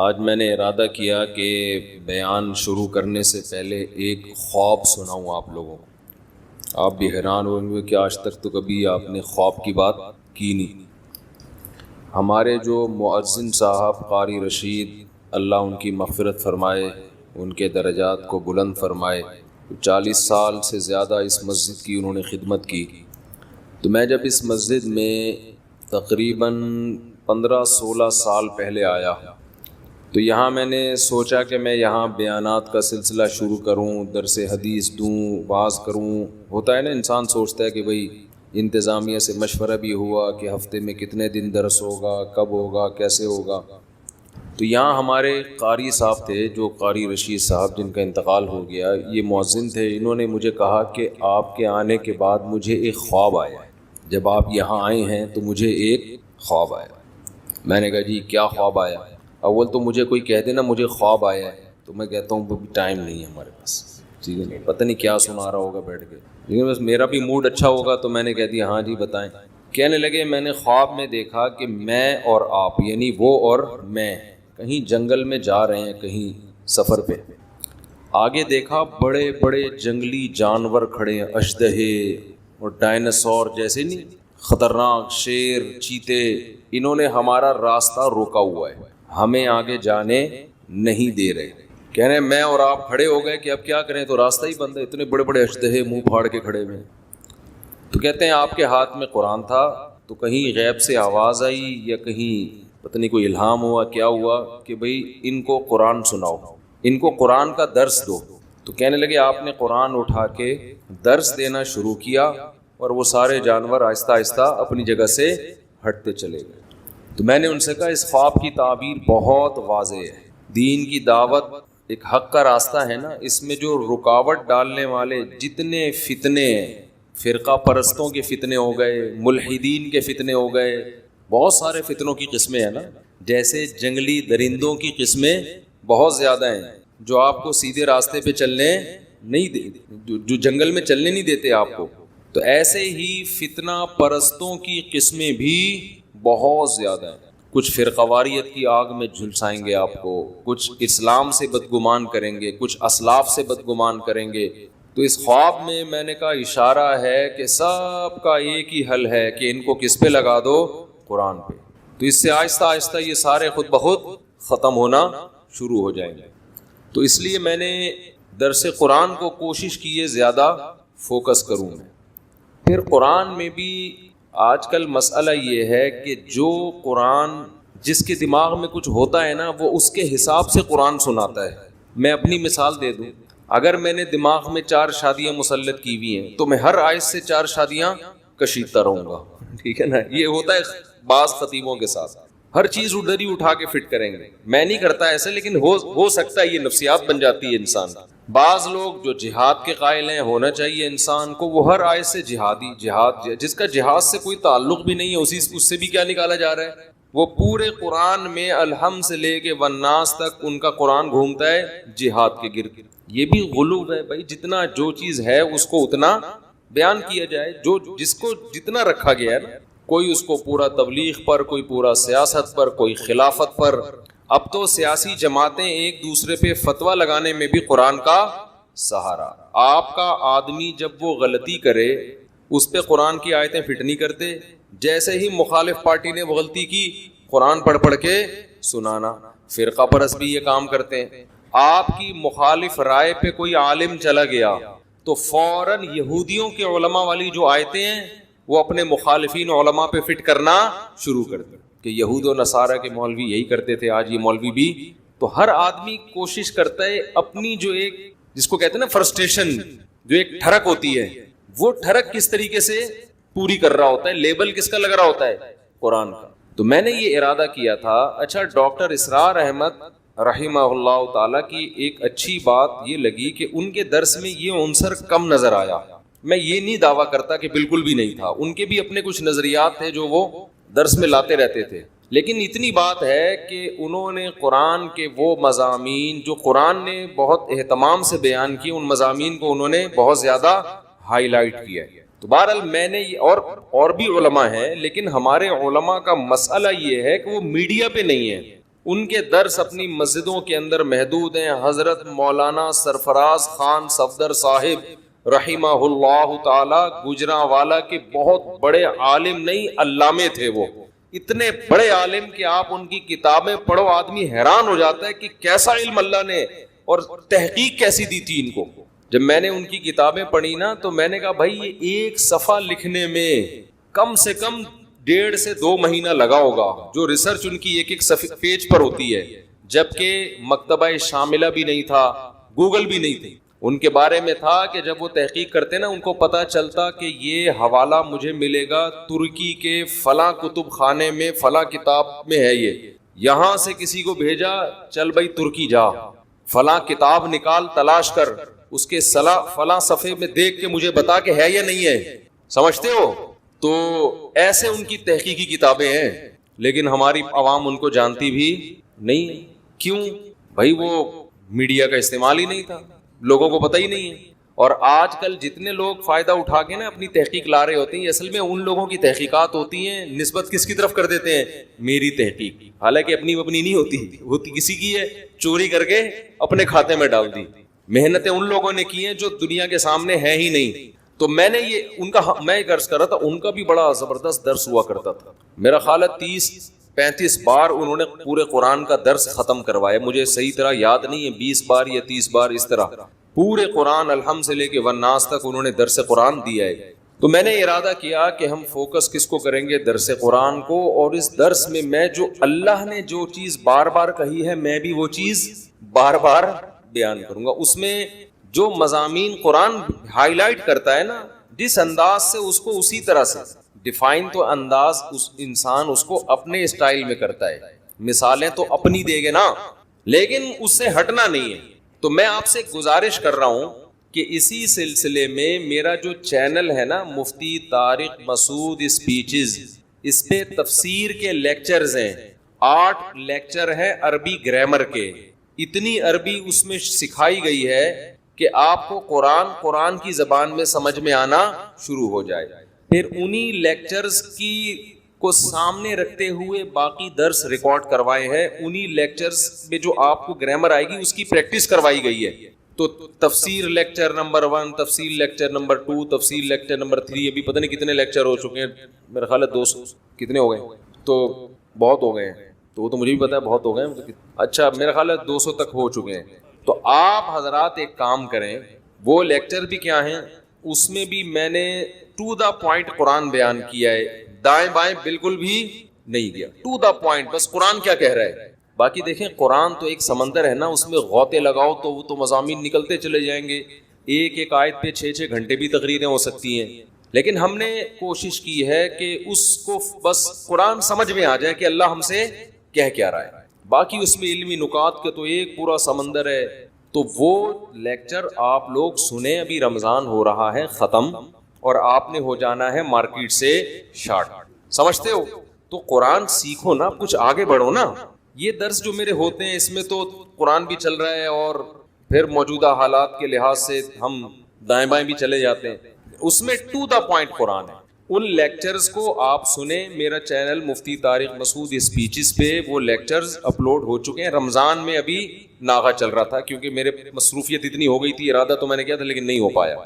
آج میں نے ارادہ کیا کہ بیان شروع کرنے سے پہلے ایک خواب سناؤں آپ لوگوں کو۔ آپ بھی حیران ہوں گے کہ آج تک تو کبھی آپ نے خواب کی بات کی نہیں۔ ہمارے جو مؤذن صاحب قاری رشید، اللہ ان کی مغفرت فرمائے، ان کے درجات کو بلند فرمائے، 40 سال سے زیادہ اس مسجد کی انہوں نے خدمت کی۔ تو میں جب اس مسجد میں تقریباً 15-16 سال پہلے آیا تو یہاں میں نے سوچا کہ میں یہاں بیانات کا سلسلہ شروع کروں، درس حدیث دوں، واعظ کروں۔ ہوتا ہے نا، انسان سوچتا ہے کہ بھئی انتظامیہ سے مشورہ بھی ہوا کہ ہفتے میں کتنے دن درس ہوگا، کب ہوگا، کیسے ہوگا۔ تو یہاں ہمارے قاری صاحب تھے، جو قاری رشید صاحب جن کا انتقال ہو گیا، یہ مؤذن تھے۔ انہوں نے مجھے کہا کہ آپ کے آنے کے بعد مجھے ایک خواب آیا ہے، جب آپ یہاں آئے ہیں تو مجھے ایک خواب آیا۔ میں نے کہا جی کیا خواب آیا؟ اول تو مجھے کوئی کہہ دینا مجھے خواب آیا ہے تو میں کہتا ہوں ٹائم نہیں ہے ہمارے پاس، ٹھیک ہے، پتہ نہیں کیا سنا رہا ہوگا بیٹھ کے، لیکن بس میرا بھی موڈ اچھا ہوگا تو میں نے کہہ دیا ہاں جی بتائیں۔ کہنے لگے میں نے خواب میں دیکھا کہ میں اور آپ، یعنی وہ اور میں، کہیں جنگل میں جا رہے ہیں، کہیں سفر پہ۔ آگے دیکھا بڑے بڑے جنگلی جانور کھڑے ہیں، اژدہے اور ڈائناسور جیسے، نہیں خطرناک، شیر، چیتے۔ انہوں نے ہمارا راستہ روکا ہوا ہے، ہمیں آگے جانے نہیں دے رہے۔ کہہ رہے ہیں میں اور آپ کھڑے ہو گئے کہ اب کیا کریں، تو راستہ ہی بند ہے، اتنے بڑے بڑے اژدہے منہ پھاڑ کے کھڑے ہوئے۔ تو کہتے ہیں آپ کے ہاتھ میں قرآن تھا، تو کہیں غیب سے آواز آئی یا کہیں پتہ نہیں کوئی الہام ہوا، کیا ہوا کہ بھئی ان کو قرآن سناؤ، ان کو قرآن کا درس دو۔ تو کہنے لگے آپ نے قرآن اٹھا کے درس دینا شروع کیا اور وہ سارے جانور آہستہ آہستہ اپنی جگہ سے ہٹتے چلے گئے۔ تو میں نے ان سے کہا اس خواب کی تعبیر بہت واضح ہے، دین کی دعوت ایک حق کا راستہ ہے نا، اس میں جو رکاوٹ ڈالنے والے جتنے فتنے ہیں، فرقہ پرستوں کے فتنے ہو گئے، ملحدین کے فتنے ہو گئے، بہت سارے فتنوں کی قسمیں ہیں نا، جیسے جنگلی درندوں کی قسمیں بہت زیادہ ہیں جو آپ کو سیدھے راستے پہ چلنے نہیں دیتے، جو جنگل میں چلنے نہیں دیتے آپ کو، تو ایسے ہی فتنہ پرستوں کی قسمیں بھی بہت زیادہ ہیں۔ کچھ فرقواریت کی آگ میں جھلسائیں گے آپ کو، کچھ اسلام سے بدگمان کریں گے، کچھ اسلاف سے بدگمان کریں گے۔ تو اس خواب میں میں نے کہا اشارہ ہے کہ سب کا ایک ہی حل ہے کہ ان کو کس پہ لگا دو، قرآن پہ۔ تو اس سے آہستہ آہستہ یہ سارے خود بخود ختم ہونا شروع ہو جائیں گے۔ تو اس لیے میں نے درس قرآن کو کوشش کی ہے زیادہ فوکس کروں میں۔ پھر قرآن میں بھی آج کل مسئلہ یہ ہے کہ جو قرآن، جس کے دماغ میں کچھ ہوتا ہے نا، وہ اس کے حساب سے قرآن سناتا ہے۔ میں اپنی مثال دے دوں، اگر میں نے دماغ میں 4 شادیاں مسلط کی ہوئی ہیں تو میں ہر آیت سے 4 شادیاں کشیدتا رہوں گا، ٹھیک ہے نا۔ یہ ہوتا ہے بعض خطیبوں کے ساتھ، ہر چیز ادھر ہی اٹھا کے فٹ کریں گے۔ میں نہیں کرتا ایسے، لیکن ہو سکتا ہے یہ نفسیات بن جاتی ہے انسان۔ بعض لوگ جو جہاد کے قائل ہیں، ہونا چاہیے انسان کو، وہ ہر آیت سے جہاد، جس کا جہاد سے کوئی تعلق بھی نہیں ہے اس سے بھی کیا نکالا جا رہا ہے، وہ پورے قرآن میں الحم سے لے کے والناس تک ان کا قرآن گھومتا ہے جہاد کے گرد۔ یہ بھی غلو ہے بھائی، جتنا جو چیز ہے اس کو اتنا بیان کیا جائے، جو جس کو جتنا رکھا گیا ہے نا، کوئی اس کو پورا تبلیغ پر، کوئی پورا سیاست پر، کوئی خلافت پر۔ اب تو سیاسی جماعتیں ایک دوسرے پہ فتویٰ لگانے میں بھی قرآن کا سہارا۔ آپ کا آدمی جب وہ غلطی کرے اس پہ قرآن کی آیتیں فٹ نہیں کرتے، جیسے ہی مخالف پارٹی نے وہ غلطی کی قرآن پڑھ کے سنانا۔ فرقہ پرست بھی یہ کام کرتے ہیں۔ آپ کی مخالف رائے پہ کوئی عالم چلا گیا تو فوراً یہودیوں کے علماء والی جو آیتیں ہیں وہ اپنے مخالفین علماء پہ فٹ کرنا شروع کر دیں کہ یہود و نصارہ کے مولوی یہی کرتے تھے، آج یہ مولوی بھی۔ تو ہر آدمی کوشش کرتا ہے اپنی جو ایک، جس کو کہتے ہیں نا فرسٹریشن، جو ایک ٹھڑک ہوتی ہے، وہ ٹھڑک کس طریقے سے پوری کر رہا ہوتا ہے، لیبل کس کا لگ رہا ہوتا ہے، قرآن کا۔ تو میں نے یہ ارادہ کیا تھا۔ اچھا، ڈاکٹر اسرار احمد رحمہ اللہ تعالیٰ کی ایک اچھی بات یہ لگی کہ ان کے درس میں یہ عنصر کم نظر آیا۔ میں یہ نہیں دعویٰ کرتا کہ بالکل بھی نہیں تھا، ان کے بھی اپنے کچھ نظریات تھے جو وہ درس میں لاتے رہتے تھے، لیکن اتنی بات ہے کہ انہوں نے قرآن کے وہ مضامین جو قرآن نے بہت اہتمام سے بیان کیے، ان مضامین کو انہوں نے بہت زیادہ ہائی لائٹ کیا ہے۔ تو بہرحال میں نے اور بھی علماء ہیں، لیکن ہمارے علماء کا مسئلہ یہ ہے کہ وہ میڈیا پہ نہیں ہے، ان کے درس اپنی مسجدوں کے اندر محدود ہیں. حضرت مولانا سرفراز خان صفدر صاحب رحمہ اللہ تعالی گجرانوالہ کے بہت بڑے عالم نہیں علامے تھے. وہ اتنے بڑے عالم کہ آپ ان کی کتابیں پڑھو آدمی حیران ہو جاتا ہے کہ کیسا علم اللہ نے اور تحقیق کیسی دی تھی ان کو. جب میں نے ان کی کتابیں پڑھی نا تو میں نے کہا بھائی یہ ایک صفحہ لکھنے میں کم سے کم 1.5 سے 2 مہینہ لگا ہوگا, جو ریسرچ ان کی ایک پیج پر ہوتی ہے. جبکہ مکتبہ شاملہ بھی نہیں تھا, گوگل بھی نہیں تھی. ان کے بارے میں تھا کہ جب وہ تحقیق کرتے نا ان کو پتا چلتا کہ یہ حوالہ مجھے ملے گا ترکی کے فلاں کتب خانے میں فلاں کتاب میں ہے, یہ یہاں سے کسی کو بھیجا چل بھائی ترکی جا فلاں کتاب نکال تلاش کر اس کے فلاں صفحے میں دیکھ کے مجھے بتا کہ ہے یا نہیں ہے. سمجھتے ہو؟ تو ایسے ان کی تحقیقی کتابیں ہیں, لیکن ہماری عوام ان کو جانتی بھی نہیں. کیوں بھائی؟ وہ میڈیا کا استعمال ہی نہیں تھا, لوگوں کو پتہ ہی نہیں ہے. اور آج کل جتنے لوگ فائدہ اٹھا کے نا اپنی تحقیق لا رہے ہوتے ہیں, اصل میں ان لوگوں کی تحقیقات ہوتی ہیں, نسبت کس کی طرف کر دیتے ہیں؟ میری تحقیق. حالانکہ اپنی نہیں ہوتی کسی کی ہے, چوری کر کے اپنے کھاتے میں ڈال دی. محنتیں ان لوگوں نے کی ہیں جو دنیا کے سامنے ہے ہی نہیں. تو میں نے یہ ان کا میں درس کر رہا تھا, ان کا بھی بڑا زبردست درس ہوا کرتا تھا. میرا خیال ہے 30-35 بار انہوں نے پورے قرآن کا درس ختم کروایا. مجھے صحیح طرح یاد نہیں ہے 20 بار یا 30 بار, اس طرح پورے قرآن الحمد سے لے کے والناس تک انہوں نے درس قرآن دیا ہے. تو میں نے ارادہ کیا کہ ہم فوکس کس کو کریں گے؟ درس قرآن کو. اور اس درس میں جو اللہ نے جو چیز بار بار کہی ہے میں بھی وہ چیز بار بار بیان کروں گا. اس میں جو مضامین قرآن ہائی لائٹ کرتا ہے نا, جس انداز سے اس کو اسی طرح سے ڈیفائن تو انداز اس انسان اس کو اپنے اسٹائل میں کرتا ہے. مثالیں تو اپنی دے گے نا, لیکن اس سے ہٹنا نہیں ہے. تو میں آپ سے گزارش کر رہا ہوں کہ اسی سلسلے میں میرا جو چینل ہے نا مفتی طارق مسعود اسپیچز, اس پہ تفسیر کے لیکچرز ہیں. 8 لیکچر ہیں عربی گرامر کے. اتنی عربی اس میں سکھائی گئی ہے کہ آپ کو قرآن کی زبان میں سمجھ میں آنا شروع ہو جائے. پھر انہی لیکچرز کی کو سامنے رکھتے ہوئے باقی درس ریکارڈ کروائے ہیں. انہی لیکچرز میں جو آپ کو گرامر آئے گی اس کی پریکٹس کروائی گئی ہے. تو تفسیر لیکچر نمبر 1, تفسیر لیکچر نمبر 2, تفسیر لیکچر نمبر 3, ابھی پتہ نہیں کتنے لیکچر ہو چکے ہیں. میرا خیال ہے 200 کتنے ہو گئے, تو بہت ہو گئے ہیں. تو وہ تو مجھے بھی پتا ہے بہت ہو گئے ہیں. اچھا میرا خیال ہے 200 تک ہو چکے ہیں. تو آپ حضرات ایک کام کریں, وہ لیکچر بھی کیا ہیں اس میں بھی میں نے ٹو دا پوائنٹ قرآن بیان کیا ہے, دائیں بائیں بالکل بھی نہیں گیا. ٹو دا پوائنٹ, بس قرآن کیا کہہ رہا ہے. باقی دیکھیں قرآن تو ایک سمندر ہے نا, اس میں غوطے لگاؤ تو وہ تو مضامین نکلتے چلے جائیں گے. ایک آیت پہ 6 گھنٹے بھی تقریریں ہو سکتی ہیں. لیکن ہم نے کوشش کی ہے کہ اس کو بس قرآن سمجھ میں آ جائے کہ اللہ ہم سے کیا رہا ہے. باقی اس میں علمی نکات کے تو ایک پورا سمندر ہے. تو وہ لیکچر آپ لوگ سنیں. ابھی رمضان ہو رہا ہے ختم, اور آپ نے ہو جانا ہے مارکیٹ سے شارٹ. سمجھتے ہو؟ تو قرآن سیکھو نا, کچھ آگے بڑھو نا. یہ درس جو میرے ہوتے ہیں اس میں تو قرآن بھی چل رہا ہے اور پھر موجودہ حالات کے لحاظ سے ہم دائیں بائیں بھی چلے جاتے ہیں. اس میں ٹو دا پوائنٹ قرآن ہے. ان لیکچرز کو آپ سنیں. میرا چینل مفتی طارق مسعود اسپیچز پہ وہ لیکچرز اپلوڈ ہو چکے ہیں. رمضان میں ابھی ناغہ چل رہا تھا کیونکہ میرے مصروفیت اتنی ہو گئی تھی, ارادہ تو میں نے کیا تھا لیکن نہیں ہو پایا.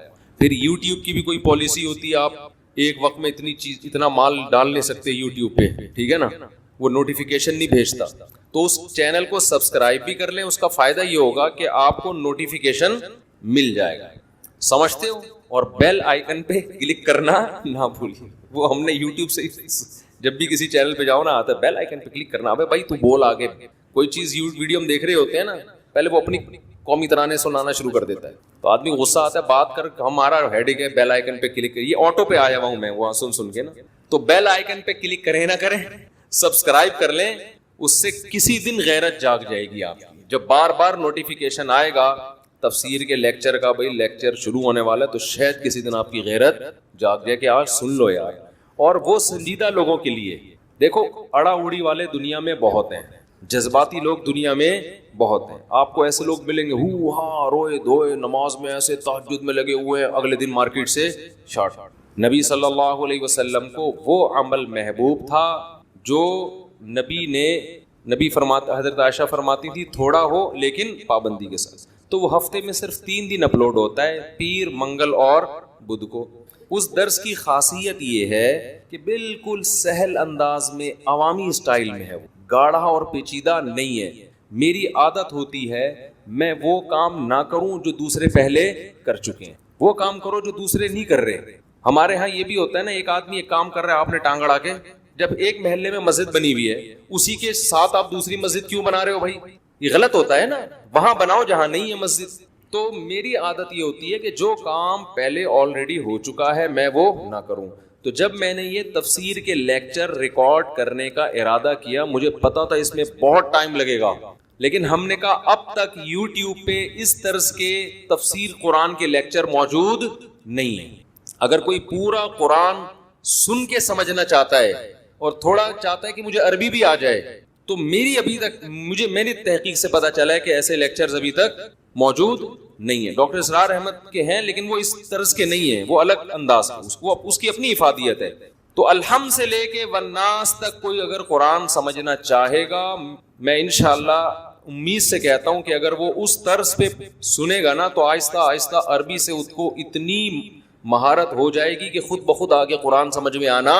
پھر یوٹیوب کی بھی کوئی پالیسی ہوتی ہے, آپ ایک وقت میں اتنا مال ڈال نہیں سکتے یوٹیوب پہ, ٹھیک ہے نا, وہ نوٹیفیکیشن نہیں بھیجتا. تو اس چینل کو سبسکرائب بھی کر لیں. اس کا فائدہ یہ ہوگا کہ آپ کو نوٹیفیکیشن مل جائے گا. سمجھتے ہو؟ اور بیل آئیکن پہ کلک کرنا نہ بھولیے. وہ ہم نے یوٹیوب سے جب بھی کسی چینل پہ جاؤ نا آتا ہے بیل آئیکن پہ کلک کرنا. ابے بھائی تو بول آگے. کوئی چیز ویڈیو ہم دیکھ رہے ہوتے ہیں نا, پہلے وہ اپنی قومی ترانے سنانا شروع کر دیتا ہے, تو آدمی غصہ آتا ہے. بات کر ہمارا ہیڈک ہے بیل آئیکن پہ کلک. یہ آٹو پہ آیا ہوا ہوں میں وہاں سن کے نا. تو بیل آئیکن پہ کلک کریں نہ کریں, سبسکرائب کر لیں. اس سے کسی دن غیرت جاگ جائے گی آپ کی. جب بار بار نوٹیفیکیشن آئے گا تفسیر کے لیکچر کا, بھائی لیکچر شروع ہونے والا ہے, تو شاید کسی دن آپ کی غیرت جاگ جائے کہ آج سن لو یار. اور وہ سنجیدہ لوگوں کے لیے. دیکھو اڑا اڑی والے دنیا میں بہت ہیں, جذباتی لوگ دنیا میں بہت ہیں. آپ کو ایسے لوگ ملیں گے ہو ہاں روئے دھوئے نماز میں ایسے تہجد میں لگے ہوئے ہیں, اگلے دن مارکیٹ سے شارٹ. نبی صلی اللہ علیہ وسلم کو وہ عمل محبوب تھا جو نبی نے نبی فرماتا، حضرت عائشہ فرماتی تھی تھوڑا ہو لیکن پابندی کے ساتھ. تو وہ ہفتے میں صرف 3 دن اپلوڈ ہوتا ہے، پیر، منگل اور بدھ کو. اس درس کی خاصیت یہ ہے کہ بالکل سہل انداز میں، عوامی اسٹائل میں ہے، وہ گاڑھا اور پیچیدہ نہیں ہے. میری عادت ہوتی ہے میں وہ کام نہ کروں جو دوسرے پہلے کر چکے ہیں، وہ کام کرو جو دوسرے نہیں کر رہے. ہمارے ہاں یہ بھی ہوتا ہے نا، ایک آدمی ایک کام کر رہا ہے، آپ نے ٹانگ اڑا کے، جب ایک محلے میں مسجد بنی ہوئی ہے اسی کے ساتھ آپ دوسری مسجد کیوں بنا رہے ہو بھائی؟ یہ غلط ہوتا ہے نا، وہاں بناؤ جہاں نہیں ہے مسجد. تو میری عادت یہ ہوتی ہے کہ جو کام پہلے آلریڈی ہو چکا ہے میں وہ نہ کروں. تو جب میں نے یہ تفسیر کے لیکچر ریکارڈ کرنے کا ارادہ کیا، مجھے پتا تھا اس میں بہت ٹائم لگے گا، لیکن ہم نے کہا اب تک یوٹیوب پہ اس طرز کے تفسیر قرآن کے لیکچر موجود نہیں ہیں. اگر کوئی پورا قرآن سن کے سمجھنا چاہتا ہے اور تھوڑا چاہتا ہے کہ مجھے عربی بھی آ جائے، تو میری ابھی تک میری تحقیق سے پتا چلا ہے کہ ایسے لیکچرز ابھی تک موجود نہیں ہیں. ڈاکٹر اسرار احمد کے ہیں لیکن وہ اس طرز کے نہیں ہیں، وہ الگ انداز ہے، اس کی اپنی افادیت ہے. تو الحمد سے لے کے والناس تک کوئی اگر قرآن سمجھنا چاہے گا، میں انشاءاللہ امید سے کہتا ہوں کہ اگر وہ اس طرز پہ سنے گا نا تو آہستہ آہستہ عربی سے اس کو اتنی مہارت ہو جائے گی کہ خود بخود آگے قرآن سمجھ میں آنا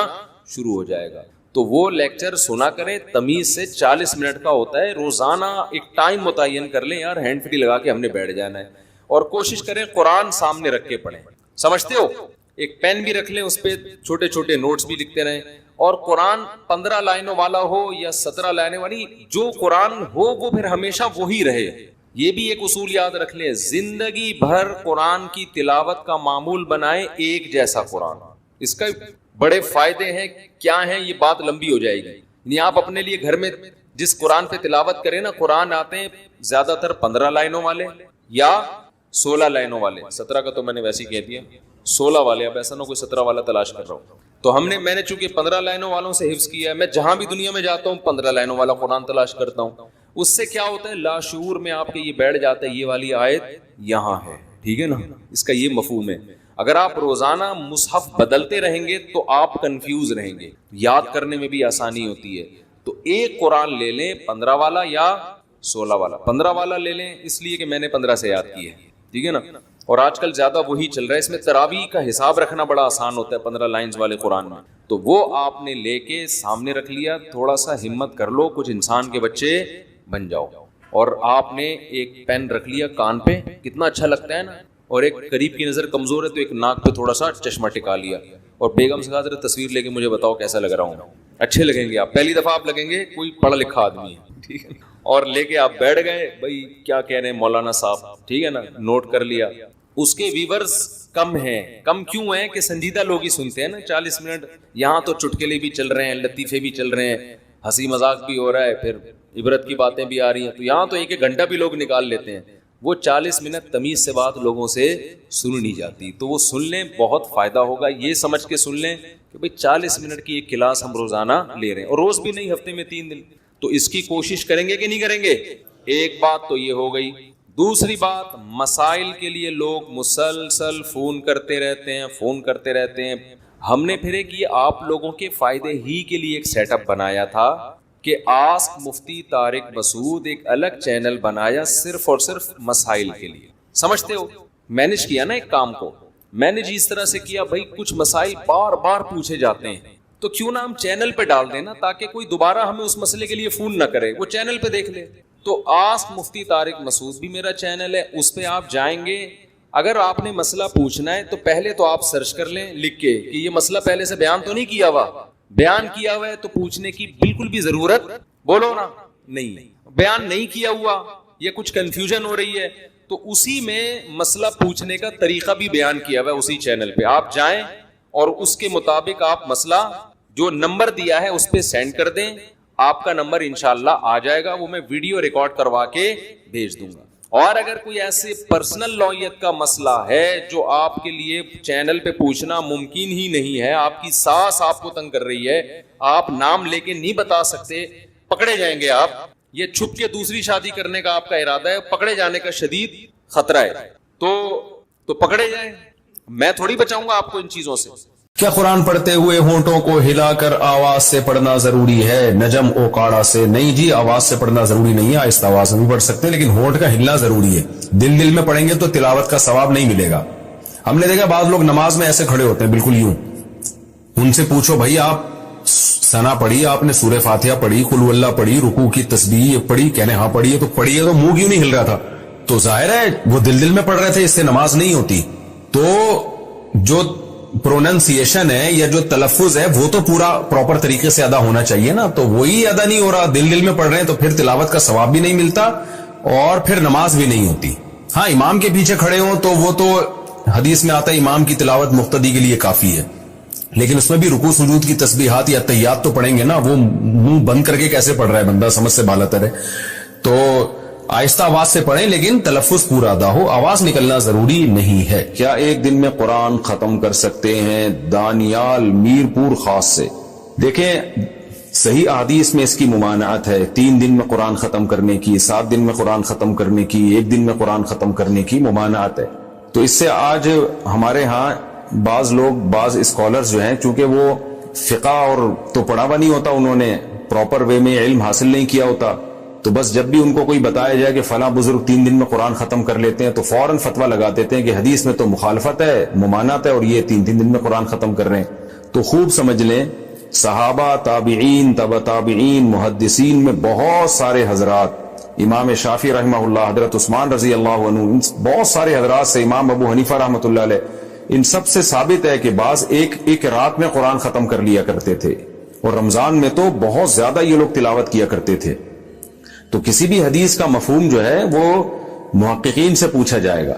شروع ہو جائے گا. تو وہ لیکچر سنا کریں تمیز سے. 40 منٹ کا ہوتا ہے، روزانہ ایک ٹائم متعین کر لیں یار، ہینڈ فری لگا کے ہم نے بیٹھ جانا ہے، اور کوشش کریں قرآن سامنے رکھ کے پڑھیں. سمجھتے ہو؟ ایک پین بھی رکھ لیں، اس پہ چھوٹے چھوٹے نوٹس بھی لکھتے رہیں. اور قرآن 15 لائنوں والا ہو یا 17 لائنوں والی، جو قرآن ہو وہ پھر ہمیشہ وہی رہے. یہ بھی ایک اصول یاد رکھ لیں، زندگی بھر قرآن کی تلاوت کا معمول بنائیں ایک جیسا قرآن. اس کا بڑے فائدے ہیں. کیا ہیں یہ بات لمبی ہو جائے گی. یعنی آپ اپنے لیے گھر میں جس قرآن پہ تلاوت کریں نا، قرآن آتے ہیں زیادہ تر 15 لائنوں والے یا 16 لائنوں والے. 17 کا تو میں نے ویسے ہی کہہ دیا، 16 والے. اب ایسا نہ کوئی 17 والا تلاش کر رہا ہوں. تو میں نے چونکہ 15 لائنوں والوں سے حفظ کیا ہے، میں جہاں بھی دنیا میں جاتا ہوں 15 لائنوں والا قرآن تلاش کرتا ہوں. اس سے کیا ہوتا ہے، لاشعور میں آپ کے یہ بیٹھ جاتا ہے یہ والی آیت یہاں ہے. ٹھیک ہے نا، اس کا یہ مفہوم ہے. اگر آپ روزانہ مصحف بدلتے رہیں گے تو آپ کنفیوز رہیں گے، یاد کرنے میں بھی آسانی ہوتی ہے. تو ایک قرآن لے لیں 15 والا یا 16 والا. 15 والا لے لیں اس لیے کہ میں نے 15 سے یاد کی ہے. ٹھیک ہے نا، اور آج کل زیادہ وہی چل رہا ہے. اس میں تراویح کا حساب رکھنا بڑا آسان ہوتا ہے 15 لائنز والے قرآن میں. تو وہ آپ نے لے کے سامنے رکھ لیا. تھوڑا سا ہمت کر لو، کچھ انسان کے بچے بن جاؤ. اور آپ نے ایک پین رکھ لیا کان پہ، کتنا اچھا لگتا ہے نا. اور ایک قریب کی نظر کمزور ہے تو ایک ناک پہ تھوڑا سا چشمہ ٹکا لیا. اور بیگم سے کہا ذرا تصویر لے کے مجھے بتاؤ کیسا لگ رہا ہوں. اچھے لگیں گے آپ، پہلی دفعہ آپ لگیں گے کوئی پڑھا لکھا آدمی ہے. ٹھیک ہے، اور لے کے آپ بیٹھ گئے، بھائی کیا کہہ رہے ہیں مولانا صاحب. ٹھیک ہے نا، نوٹ کر لیا. اس کے ویورز کم ہیں. کم کیوں ہیں کہ سنجیدہ لوگ ہی سنتے ہیں نا 40 منٹ. یہاں تو چٹکلے بھی چل رہے ہیں، لطیفے بھی چل رہے ہیں، ہنسی مذاق بھی ہو رہا ہے، پھر عبرت کی باتیں بھی آ رہی ہیں. تو یہاں تو 1 گھنٹہ بھی لوگ نکال لیتے ہیں. وہ 40 منٹ تمیز سے بات لوگوں سے سن نہیں جاتی. تو وہ سن لیں، بہت فائدہ ہوگا. یہ سمجھ کے سن لیں کہ بھئی 40 منٹ کی ایک کلاس ہم روزانہ لے رہے ہیں، اور روز بھی نہیں، ہفتے میں 3 دن. تو اس کی کوشش کریں گے کہ نہیں کریں گے؟ ایک بات تو یہ ہو گئی. دوسری بات، مسائل کے لیے لوگ مسلسل فون کرتے رہتے ہیں. ہم نے پھر ایک یہ آپ لوگوں کے فائدے ہی کے لیے ایک سیٹ اپ بنایا تھا کہ آسک مفتی طارق مسعود، ایک الگ چینل بنایا صرف اور صرف مسائل کے لیے. سمجھتے ہو؟ مینج کیا نا ایک کام کو. مینج اس طرح سے کیا، بھائی کچھ مسائل بار بار پوچھے جاتے ہیں تو کیوں نہ ہم چینل پہ ڈال دیں نا، تاکہ کوئی دوبارہ ہمیں اس مسئلے کے لیے فون نہ کرے، وہ چینل پہ دیکھ لے. تو آسک مفتی طارق مسعود بھی میرا چینل ہے، اس پہ آپ جائیں گے. اگر آپ نے مسئلہ پوچھنا ہے تو پہلے تو آپ سرچ کر لیں لکھ کے کہ یہ مسئلہ پہلے سے بیان تو نہیں کیا ہوا. بیان کیا ہوا ہے تو پوچھنے کی بالکل بھی ضرورت، بولو نا، نہیں. بیان نہیں کیا ہوا یا کچھ کنفیوژن ہو رہی ہے تو اسی میں مسئلہ پوچھنے کا طریقہ بھی بیان کیا ہوا ہے اسی چینل پہ. آپ جائیں اور اس کے مطابق آپ مسئلہ جو نمبر دیا ہے اس پہ سینڈ کر دیں. آپ کا نمبر انشاءاللہ آ جائے گا، وہ میں ویڈیو ریکارڈ کروا کے بھیج دوں گا. اور اگر کوئی ایسے پرسنل نوعیت کا مسئلہ ہے جو آپ کے لیے چینل پہ پوچھنا ممکن ہی نہیں ہے، آپ کی ساس آپ کو تنگ کر رہی ہے، آپ نام لے کے نہیں بتا سکتے، پکڑے جائیں گے آپ، یہ چھپ کے دوسری شادی کرنے کا آپ کا ارادہ ہے، پکڑے جانے کا شدید خطرہ ہے، تو پکڑے جائیں. میں تھوڑی بچاؤں گا آپ کو ان چیزوں سے. کیا قرآن پڑھتے ہوئے ہونٹوں کو ہلا کر آواز سے پڑھنا ضروری ہے؟ نجم او کاڑا سے نہیں جی، آواز سے پڑھنا ضروری نہیں ہے، آہستہ آواز میں بھی پڑھ سکتے ہیں، لیکن ہونٹ کا ہلنا ضروری ہے۔ دل میں پڑھیں گے تو تلاوت کا ثواب نہیں ملے گا۔ ہم نے دیکھا بعض لوگ نماز میں ایسے کھڑے ہوتے ہیں بالکل یوں، ان سے پوچھو بھائی آپ ثنا پڑھی، آپ نے سورہ فاتحہ پڑھی، قل هو اللہ پڑھی، رکوع کی تسبیح پڑھی؟ کہنے ہاں پڑھی ہے۔ تو پڑھی ہے تو منہ کیوں نہیں ہل رہا تھا؟ تو ظاہر ہے وہ دل میں پڑھ رہے تھے، اس سے نماز نہیں ہوتی۔ تو جو پروننسیشن ہے یا جو تلفظ ہے وہ تو پورا پراپر طریقے سے ادا ہونا چاہیے نا، تو وہی ادا نہیں ہو رہا، دل میں پڑھ رہے ہیں، تو پھر تلاوت کا ثواب بھی نہیں ملتا اور پھر نماز بھی نہیں ہوتی۔ ہاں امام کے پیچھے کھڑے ہوں تو وہ تو حدیث میں آتا ہے امام کی تلاوت مقتدی کے لیے کافی ہے، لیکن اس میں بھی رکوع سجود کی تسبیحات یا تحیات تو پڑھیں گے نا، وہ منہ بند کر کے کیسے پڑھ رہا ہے بندہ، سمجھ سے بالاتر ہے۔ تو آہستہ آواز سے پڑھیں لیکن تلفظ پورا ادا ہو، آواز نکلنا ضروری نہیں ہے۔ کیا ایک دن میں قرآن ختم کر سکتے ہیں؟ دانیال میرپور خاص سے۔ دیکھیں صحیح احادیث میں اس کی ممانعت ہے، 3 دن میں قرآن ختم کرنے کی، 7 دن میں قرآن ختم کرنے کی، 1 دن میں قرآن ختم کرنے کی ممانعت ہے۔ تو اس سے آج ہمارے ہاں بعض لوگ، بعض اسکالرز جو ہیں، چونکہ وہ فقہ اور تو پڑھا ہوا نہیں ہوتا، انہوں نے پراپر وے میں علم حاصل نہیں کیا ہوتا، تو بس جب بھی ان کو کوئی بتایا جائے کہ فلاں بزرگ 3 دن میں قرآن ختم کر لیتے ہیں تو فوراً فتویٰ لگا دیتے ہیں کہ حدیث میں تو مخالفت ہے، ممانعت ہے، اور یہ 3 دن میں قرآن ختم کر رہے ہیں۔ تو خوب سمجھ لیں صحابہ، تابعین، تبع تابعین، محدثین میں بہت سارے حضرات، امام شافعی رحمہ اللہ، حضرت عثمان رضی اللہ عنہ، بہت سارے حضرات سے، امام ابو حنیفہ رحمۃ اللہ علیہ، ان سب سے ثابت ہے کہ بعض ایک رات میں قرآن ختم کر لیا کرتے تھے، اور رمضان میں تو بہت زیادہ یہ لوگ تلاوت کیا کرتے تھے۔ تو کسی بھی حدیث کا مفہوم جو ہے وہ محققین سے پوچھا جائے گا،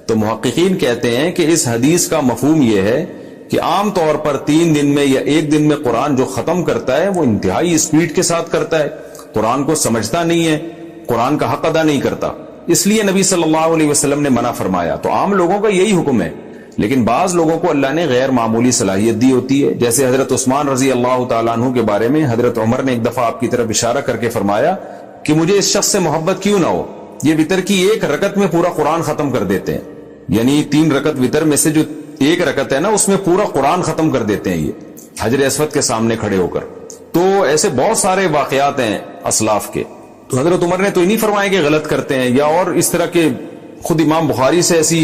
تو محققین کہتے ہیں کہ اس حدیث کا مفہوم یہ ہے کہ عام طور پر 3 دن میں یا 1 دن میں قرآن جو ختم کرتا ہے وہ انتہائی اسپیڈ کے ساتھ کرتا ہے، قرآن کو سمجھتا نہیں ہے، قرآن کا حق ادا نہیں کرتا، اس لیے نبی صلی اللہ علیہ وسلم نے منع فرمایا۔ تو عام لوگوں کا یہی حکم ہے، لیکن بعض لوگوں کو اللہ نے غیر معمولی صلاحیت دی ہوتی ہے، جیسے حضرت عثمان رضی اللہ تعالیٰ عنہ کے بارے میں حضرت عمر نے ایک دفعہ آپ کی طرف اشارہ کر کے فرمایا کہ مجھے اس شخص سے محبت کیوں نہ ہو، یہ وتر کی 1 رکعت میں پورا قرآن ختم کر دیتے ہیں، یعنی 3 رکعت وتر میں سے جو 1 رکعت ہے نا اس میں پورا قرآن ختم کر دیتے ہیں یہ حجر اسود کے سامنے کھڑے ہو کر۔ تو ایسے بہت سارے واقعات ہیں اسلاف کے، تو حضرت عمر نے تو نہیں فرمایا کہ غلط کرتے ہیں، یا اور اس طرح کے خود امام بخاری سے ایسی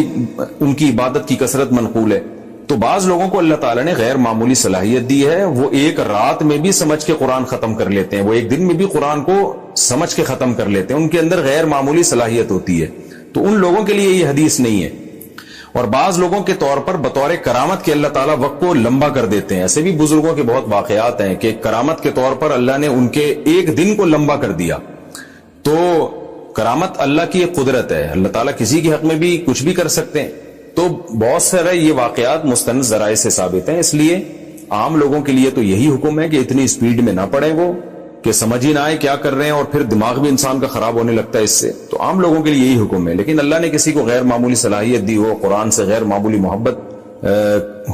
ان کی عبادت کی کثرت منقول ہے۔ تو بعض لوگوں کو اللہ تعالیٰ نے غیر معمولی صلاحیت دی ہے، وہ 1 رات میں بھی سمجھ کے قرآن ختم کر لیتے ہیں، وہ 1 دن میں بھی قرآن کو سمجھ کے ختم کر لیتے ہیں، ان کے اندر غیر معمولی صلاحیت ہوتی ہے، تو ان لوگوں کے لیے یہ حدیث نہیں ہے۔ اور بعض لوگوں کے طور پر بطور کرامت کے اللہ تعالیٰ وقت کو لمبا کر دیتے ہیں، ایسے بھی بزرگوں کے بہت واقعات ہیں کہ کرامت کے طور پر اللہ نے ان کے 1 دن کو لمبا کر دیا۔ تو کرامت اللہ کی ایک قدرت ہے، اللہ تعالیٰ کسی کے حق میں بھی کچھ بھی کر سکتے ہیں، تو بہت سارے یہ واقعات مستند ذرائع سے ثابت ہیں، اس لیے عام لوگوں کے لیے تو یہی حکم ہے کہ اتنی اسپیڈ میں نہ پڑھیں، وہ کہ سمجھ ہی نہ آئے کیا کر رہے ہیں، اور پھر دماغ بھی انسان کا خراب ہونے لگتا ہے اس سے، تو عام لوگوں کے لیے یہی حکم ہے۔ لیکن اللہ نے کسی کو غیر معمولی صلاحیت دی ہو، قرآن سے غیر معمولی محبت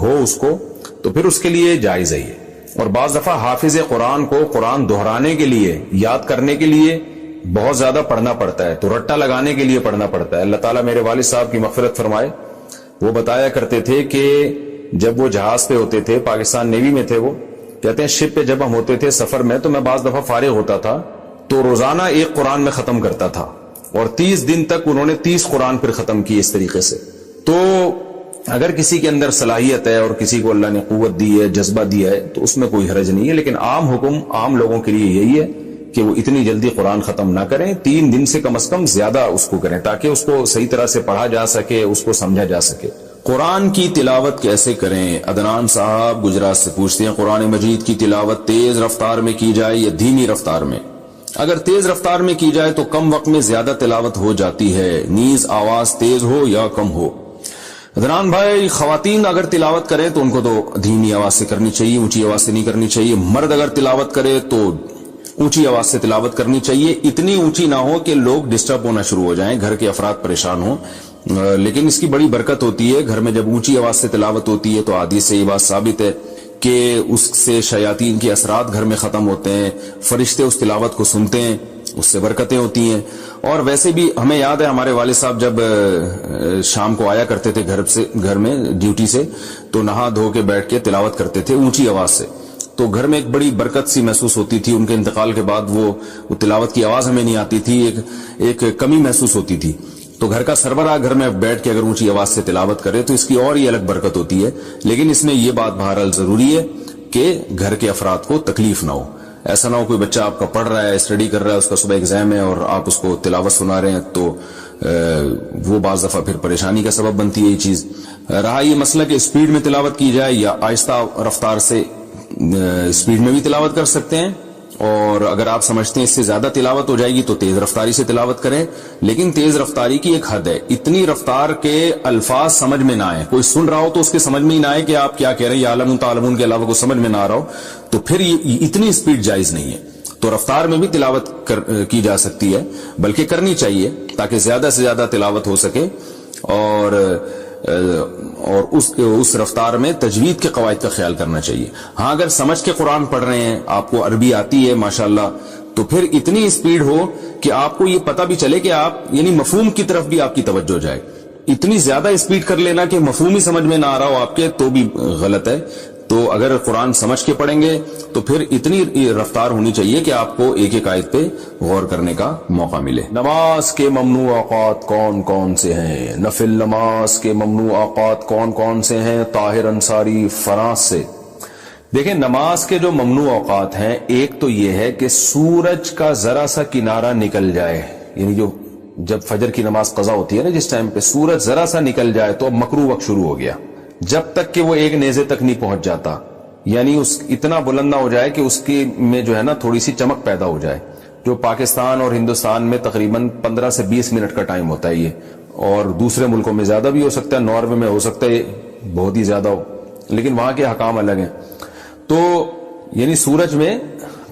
ہو اس کو، تو پھر اس کے لیے جائز ہے یہ۔ اور بعض دفعہ حافظ قرآن کو قرآن دہرانے کے لیے، یاد کرنے کے لیے بہت زیادہ پڑھنا پڑتا ہے، تو رٹا لگانے کے لیے پڑھنا پڑتا ہے۔ اللہ تعالیٰ میرے والد صاحب کی مغفرت فرمائے، وہ بتایا کرتے تھے کہ جب وہ جہاز پہ ہوتے تھے، پاکستان نیوی میں تھے، وہ کہتے ہیں شپ پہ جب ہم ہوتے تھے سفر میں، تو میں بعض دفعہ فارغ ہوتا تھا تو روزانہ 1 قرآن میں ختم کرتا تھا، اور 30 دن تک انہوں نے 30 قرآن پھر ختم کیے اس طریقے سے۔ تو اگر کسی کے اندر صلاحیت ہے اور کسی کو اللہ نے قوت دی ہے، جذبہ دیا ہے، تو اس میں کوئی حرج نہیں ہے، لیکن عام حکم عام لوگوں کے لیے یہی ہے کہ وہ اتنی جلدی قرآن ختم نہ کریں، 3 دن سے کم از کم زیادہ اس کو کریں، تاکہ اس کو صحیح طرح سے پڑھا جا سکے، اس کو سمجھا جا سکے۔ قرآن کی تلاوت کیسے کریں؟ عدنان صاحب گجرات سے پوچھتے ہیں، قرآن مجید کی تلاوت تیز رفتار میں کی جائے یا دھیمی رفتار میں؟ اگر تیز رفتار میں کی جائے تو کم وقت میں زیادہ تلاوت ہو جاتی ہے، نیز آواز تیز ہو یا کم ہو۔ عدنان بھائی، خواتین اگر تلاوت کریں تو ان کو تو دھیمی آواز سے کرنی چاہیے، اونچی آواز سے نہیں کرنی چاہیے۔ مرد اگر تلاوت کرے تو اونچی آواز سے تلاوت کرنی چاہیے، اتنی اونچی نہ ہو کہ لوگ ڈسٹرب ہونا شروع ہو جائیں، گھر کے افراد پریشان ہوں، لیکن اس کی بڑی برکت ہوتی ہے۔ گھر میں جب اونچی آواز سے تلاوت ہوتی ہے تو حدیث سے یہ بات ثابت ہے کہ اس سے شیاطین کے اثرات گھر میں ختم ہوتے ہیں، فرشتے اس تلاوت کو سنتے ہیں اس سے برکتیں ہوتی ہیں. اور ویسے بھی ہمیں یاد ہے ہمارے والد صاحب جب شام کو آیا کرتے تھے گھر میں ڈیوٹی سے, تو نہا دھو کے بیٹھ کے تلاوت کرتے تھے اونچی آواز سے, تو گھر میں ایک بڑی برکت سی محسوس ہوتی تھی. ان کے انتقال کے بعد وہ تلاوت کی آواز ہمیں نہیں آتی تھی, ایک کمی محسوس ہوتی تھی. تو گھر کا سربراہ گھر میں بیٹھ کے اگر اونچی آواز سے تلاوت کرے تو اس کی اور ہی الگ برکت ہوتی ہے. لیکن اس میں یہ بات بہرحال ضروری ہے کہ گھر کے افراد کو تکلیف نہ ہو. ایسا نہ ہو کوئی بچہ آپ کا پڑھ رہا ہے, اسٹڈی کر رہا ہے, اس کا صبح ایگزام ہے اور آپ اس کو تلاوت سنا رہے ہیں, تو وہ بعض دفعہ پھر پریشانی کا سبب بنتی ہے یہ چیز. رہا یہ مسئلہ کہ اسپیڈ میں تلاوت کی جائے یا آہستہ رفتار سے, اسپیڈ میں بھی تلاوت کر سکتے ہیں, اور اگر آپ سمجھتے ہیں اس سے زیادہ تلاوت ہو جائے گی تو تیز رفتاری سے تلاوت کریں. لیکن تیز رفتاری کی ایک حد ہے, اتنی رفتار کے الفاظ سمجھ میں نہ آئے, کوئی سن رہا ہو تو اس کے سمجھ میں ہی نہ آئے کہ آپ کیا کہہ رہے ہیں, یا عالمون تعلمون کے علاوہ کوئی سمجھ میں نہ آ رہا ہو, تو پھر یہ اتنی اسپیڈ جائز نہیں ہے. تو رفتار میں بھی تلاوت کی جا سکتی ہے, بلکہ کرنی چاہیے تاکہ زیادہ سے زیادہ تلاوت ہو سکے. اور اس رفتار میں تجوید کے قواعد کا خیال کرنا چاہیے. ہاں اگر سمجھ کے قرآن پڑھ رہے ہیں, آپ کو عربی آتی ہے ماشاءاللہ, تو پھر اتنی اسپیڈ ہو کہ آپ کو یہ پتہ بھی چلے کہ آپ یعنی مفہوم کی طرف بھی آپ کی توجہ جائے. اتنی زیادہ اسپیڈ کر لینا کہ مفہوم ہی سمجھ میں نہ آ رہا ہو آپ کے, تو بھی غلط ہے. تو اگر قرآن سمجھ کے پڑھیں گے تو پھر اتنی رفتار ہونی چاہیے کہ آپ کو ایک ایک آیت پہ غور کرنے کا موقع ملے. نماز کے ممنوع اوقات کون کون سے ہیں؟ نفل نماز کے ممنوع اوقات کون کون سے ہیں؟ طاہر انصاری فرانس سے. دیکھیں نماز کے جو ممنوع اوقات ہیں, ایک تو یہ ہے کہ سورج کا ذرا سا کنارہ نکل جائے, یعنی جب فجر کی نماز قضا ہوتی ہے نا, جس ٹائم پہ سورج ذرا سا نکل جائے تو اب مکروہ وقت شروع ہو گیا, جب تک کہ وہ ایک نیزے تک نہیں پہنچ جاتا, یعنی اتنا بلند نہ ہو جائے کہ اس کی میں جو ہے نا تھوڑی سی چمک پیدا ہو جائے. جو پاکستان اور ہندوستان میں تقریباً 15 سے 20 منٹ کا ٹائم ہوتا ہے یہ, اور دوسرے ملکوں میں زیادہ بھی ہو سکتا ہے, ناروے میں ہو سکتا ہے بہت ہی زیادہ ہو, لیکن وہاں کے حکام الگ ہیں. تو یعنی سورج میں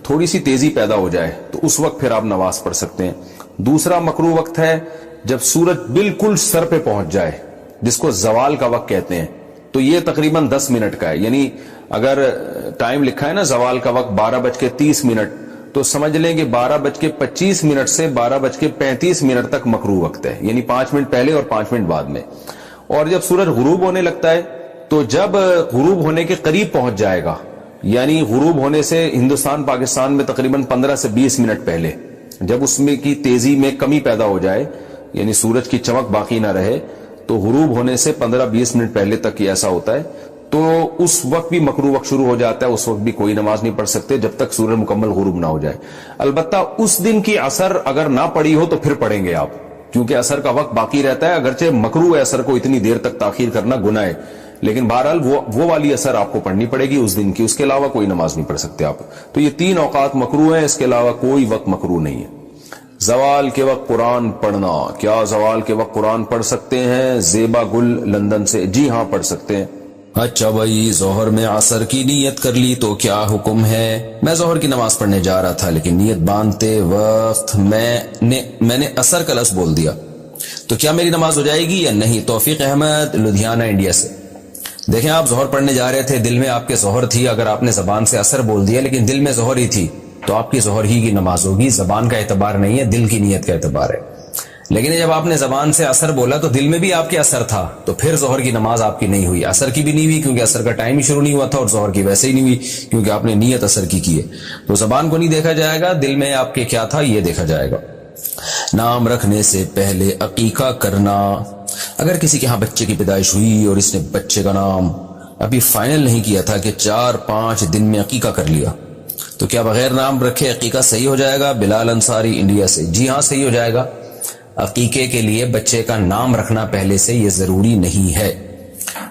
تھوڑی سی تیزی پیدا ہو جائے تو اس وقت پھر آپ نماز پڑھ سکتے ہیں. دوسرا مکروہ وقت ہے جب سورج بالکل سر پہ پہنچ جائے, جس کو زوال کا وقت کہتے ہیں, تو یہ تقریباً 10 منٹ کا ہے. یعنی اگر ٹائم لکھا ہے نا زوال کا وقت 12:30, تو سمجھ لیں کہ 12:25 سے 12:35 تک مکروہ وقت ہے, یعنی 5 منٹ پہلے اور 5 منٹ بعد میں. اور جب سورج غروب ہونے لگتا ہے تو جب غروب ہونے کے قریب پہنچ جائے گا, یعنی غروب ہونے سے ہندوستان پاکستان میں تقریباً 15 سے 20 منٹ پہلے, جب اس میں کی تیزی میں کمی پیدا ہو جائے, یعنی سورج کی چمک باقی نہ رہے, تو غروب ہونے سے 15-20 منٹ پہلے تک یہ ایسا ہوتا ہے, تو اس وقت بھی مکروہ وقت شروع ہو جاتا ہے. اس وقت بھی کوئی نماز نہیں پڑھ سکتے جب تک سورج مکمل غروب نہ ہو جائے. البتہ اس دن کی عصر اگر نہ پڑی ہو تو پھر پڑھیں گے آپ, کیونکہ عصر کا وقت باقی رہتا ہے. اگرچہ مکروہ ہے عصر کو اتنی دیر تک تاخیر کرنا, گناہ ہے, لیکن بہرحال وہ والی عصر آپ کو پڑھنی پڑے گی اس دن کی, اس کے علاوہ کوئی نماز نہیں پڑھ سکتے آپ. تو یہ 3 اوقات مکروہ ہیں, اس کے علاوہ کوئی وقت مکروہ نہیں ہے. زوال کے وقت قرآن پڑھنا, کیا زوال کے وقت قرآن پڑھ سکتے ہیں؟ زیبا گل لندن سے. جی ہاں پڑھ سکتے ہیں. اچھا بھائی, ظہر میں عصر کی نیت کر لی تو کیا حکم ہے؟ میں ظہر کی نماز پڑھنے جا رہا تھا, لیکن نیت باندھتے وقت میں نے عصر کا لفظ بول دیا, تو کیا میری نماز ہو جائے گی یا نہیں؟ توفیق احمد لدھیانہ انڈیا سے. دیکھیں آپ ظہر پڑھنے جا رہے تھے, دل میں آپ کے ظہر تھی, اگر آپ نے زبان سے عصر بول دیا لیکن دل میں ظہر ہی تھی تو آپ کی ظہر ہی کی نماز ہوگی. زبان کا اعتبار نہیں ہے, دل کی نیت کا اعتبار ہے. لیکن جب آپ نے زبان سے عصر بولا تو دل میں بھی آپ کے عصر تھا, تو پھر ظہر کی نماز آپ کی نہیں ہوئی. عصر کی بھی نہیں ہوئی کیونکہ عصر کا ٹائم ہی شروع نہیں ہوا تھا, اور ظہر کی ویسے ہی نہیں ہوئی کیونکہ آپ نے نیت عصر کی ہے. تو زبان کو نہیں دیکھا جائے گا, دل میں آپ کے کیا تھا یہ دیکھا جائے گا. نام رکھنے سے پہلے عقیقہ کرنا. اگر کسی کے ہاں بچے کی پیدائش ہوئی اور اس نے بچے کا نام ابھی فائنل نہیں کیا تھا کہ 4-5 دن میں عقیقہ کر لیا, تو کیا بغیر نام رکھے عقیقہ صحیح ہو جائے گا؟ بلال انصاری انڈیا سے. جی ہاں صحیح ہو جائے گا. عقیقے کے لیے بچے کا نام رکھنا پہلے سے یہ ضروری نہیں ہے.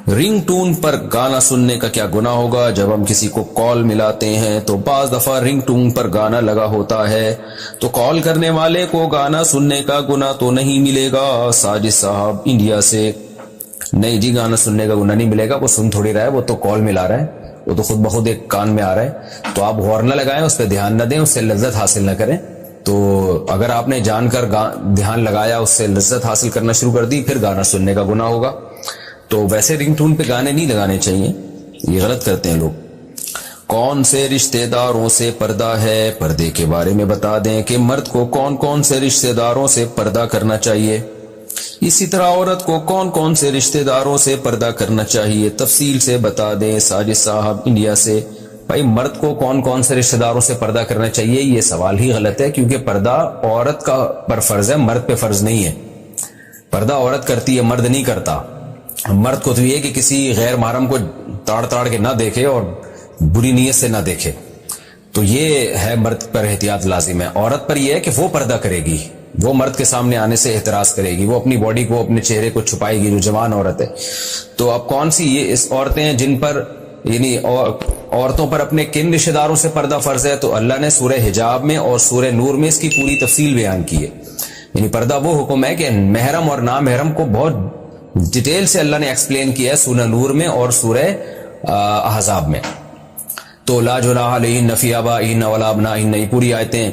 رنگ ٹون پر گانا سننے کا کیا گناہ ہوگا؟ جب ہم کسی کو کال ملاتے ہیں تو بعض دفعہ رنگ ٹون پر گانا لگا ہوتا ہے, تو کال کرنے والے کو گانا سننے کا گناہ تو نہیں ملے گا. ساجد صاحب انڈیا سے. نہیں جی, گانا سننے کا گناہ نہیں ملے گا, وہ سن تھوڑی رہا ہے, وہ تو کال ملا رہا ہے, وہ تو خود بخود ایک کان میں آ رہا ہے. تو آپ غور نہ لگائیں, اس پہ دھیان نہ دیں, اس سے لذت حاصل نہ کریں. تو اگر آپ نے جان کر دھیان لگایا, اس سے لذت حاصل کرنا شروع کر دی, پھر گانا سننے کا گناہ ہوگا. تو ویسے رنگ ٹون پہ گانے نہیں لگانے چاہیے, یہ غلط کرتے ہیں لوگ. کون سے رشتہ داروں سے پردہ ہے؟ پردے کے بارے میں بتا دیں کہ مرد کو کون کون سے رشتہ داروں سے پردہ کرنا چاہیے، اسی طرح عورت کو کون کون سے رشتہ داروں سے پردہ کرنا چاہیے، تفصیل سے بتا دیں۔ ساجد صاحب انڈیا سے، بھائی مرد کو کون کون سے رشتہ داروں سے پردہ کرنا چاہیے، یہ سوال ہی غلط ہے، کیونکہ پردہ عورت کا پر فرض ہے، مرد پہ فرض نہیں ہے۔ پردہ عورت کرتی ہے، مرد نہیں کرتا۔ مرد کو تو یہ کہ کسی غیر محرم کو تاڑ کے نہ دیکھے اور بری نیت سے نہ دیکھے، تو یہ ہے مرد پر احتیاط لازم ہے۔ عورت پر یہ ہے کہ وہ پردہ کرے گی، وہ مرد کے سامنے آنے سے احتراز کرے گی، وہ اپنی باڈی کو، اپنے چہرے کو چھپائے گی، جو جوان عورت ہے۔ تو اب کون سی یہ اس عورتیں ہیں جن پر، یعنی عورتوں پر اپنے کن رشتہ داروں سے پردہ فرض ہے؟ تو اللہ نے سورہ حجاب میں اور سورہ نور میں اس کی پوری تفصیل بیان کی ہے۔ یعنی پردہ وہ حکم ہے کہ محرم اور نامحرم کو بہت ڈیٹیل سے اللہ نے ایکسپلین کیا ہے سورہ نور میں اور سورہ احزاب میں۔ تو لا جناح علیہن فی آبائہن ولا ابنائہن، یہ پوری آیتیں،